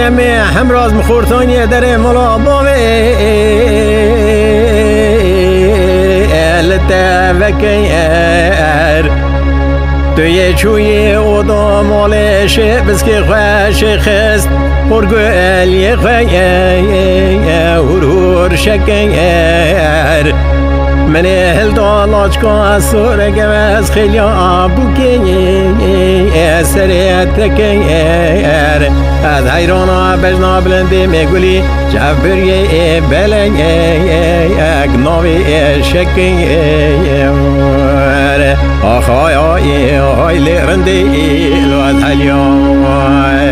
سینمی همراز مخورتانی در ملا باوی التفکر توی چوی اودا مالش بسکی خوش خست پرگولی خور شکر من هل دالاچ کا سر گوز خیلی آبوکی سریت کیر از حیرانا بجنا بلندی میگولی جبری بلنگ اگناوی شکیر آخای آی لرندی لو از حلیای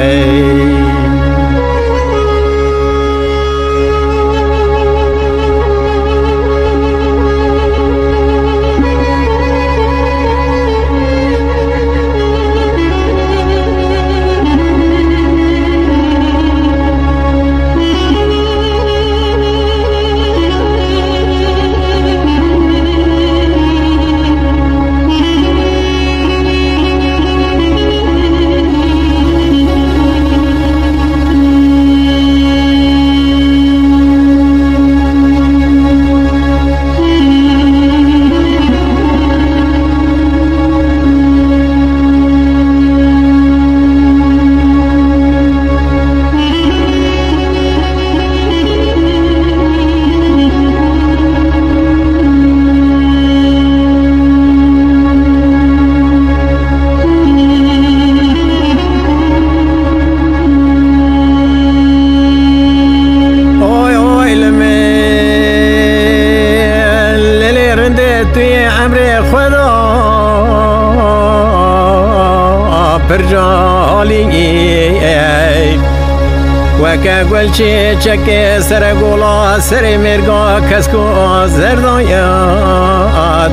وکه گلچه چکه سر گولا سر مرگا کسکو زردایا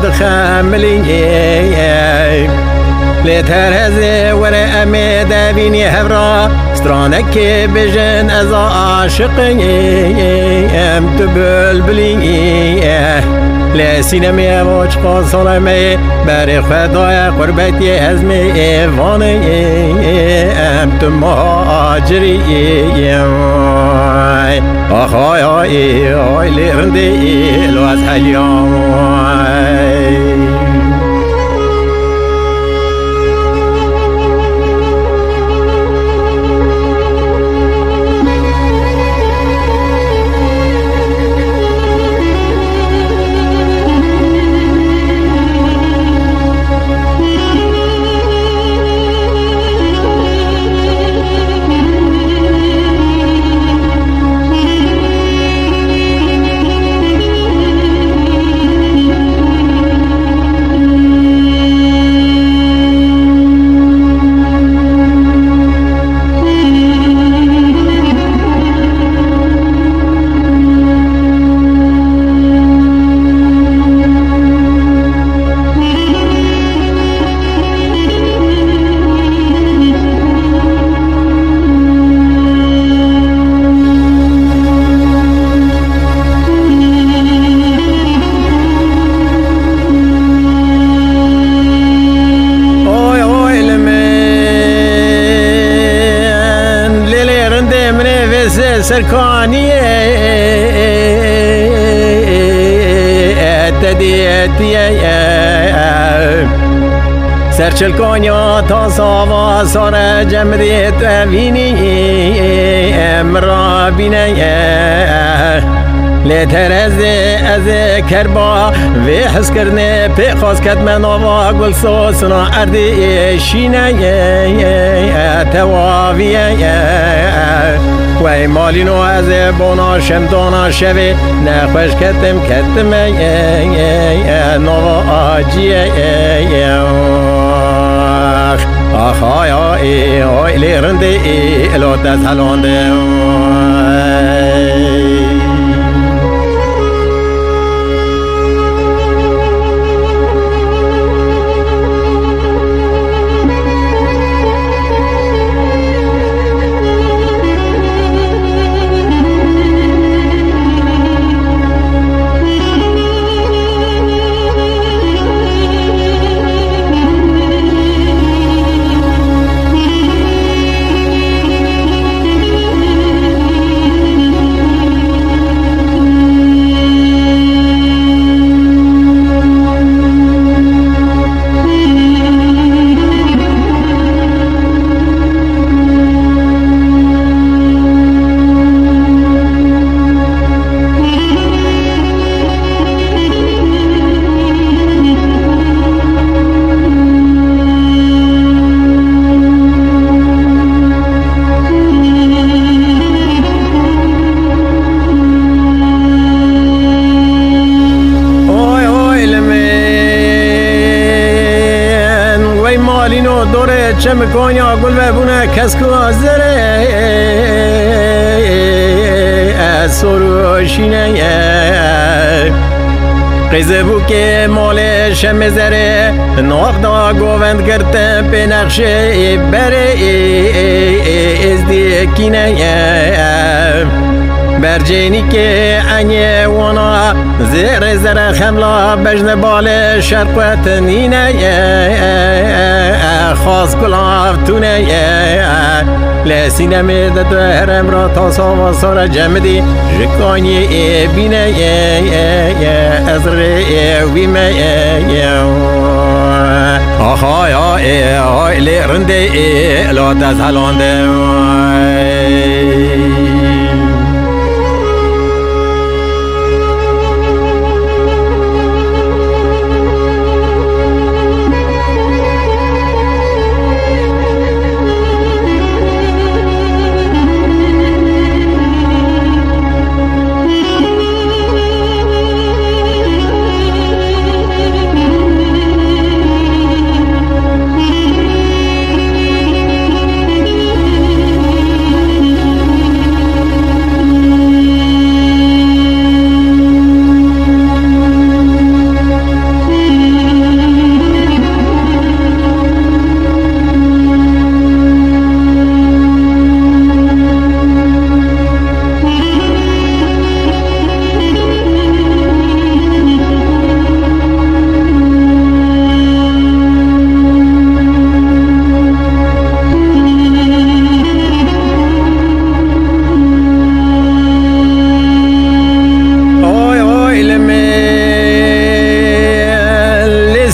دخملی لیتر هزه وره امه دبینی هفرا سترانک بجن از عاشقیم تو بلبلی لسینمی واج قاسلمی بر خدای قربتی هزمی وانیم تو مهاجریم آخای آی لرندی لو از حلیام سرکانیه تدیتیه سرچل کانیا تا ساوا سار جمریت وینی امرا بینه لیتر از کربا و حس کرنه پی خواست کد من آوا گل سوسنا اردی شینه تواویه وی مالینو از بونا شمدانا شوی نخوش کتم نوا آجیه آخای آی لیرنده الو تسلانده چمکانیا گل ببونه کس کو زره سروشینه قیزه بو که مال شمزره ناخدا گووند کرده به نقشه بره ازدی کینه برجینی که انیه وانا زیر زر خملا بجن بال شرقوت نینه خاص کلاف تونه لسینه میده تو هرم را تا ساوا سارا جمدی جکانی بینه از ری ویمه آخای آی لرنده لا تزهلانده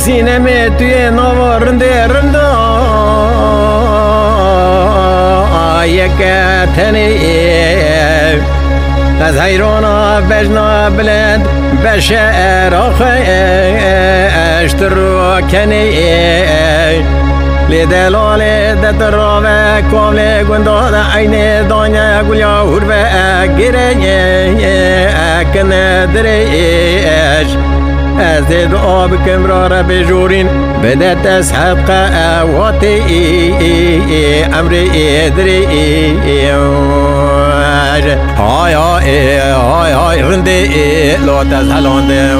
سینه توی نوارنده رنده یک تنی از حیرانا بجنا بلند بشعر آخه اشترو کنی لدلال دتراوه کامل گنده عین دانه گلیا هربه گره کنه دریش از دعا بکم را بجورین بدت از حق اواتی امر ادری های های های های رنده لا تزهلانده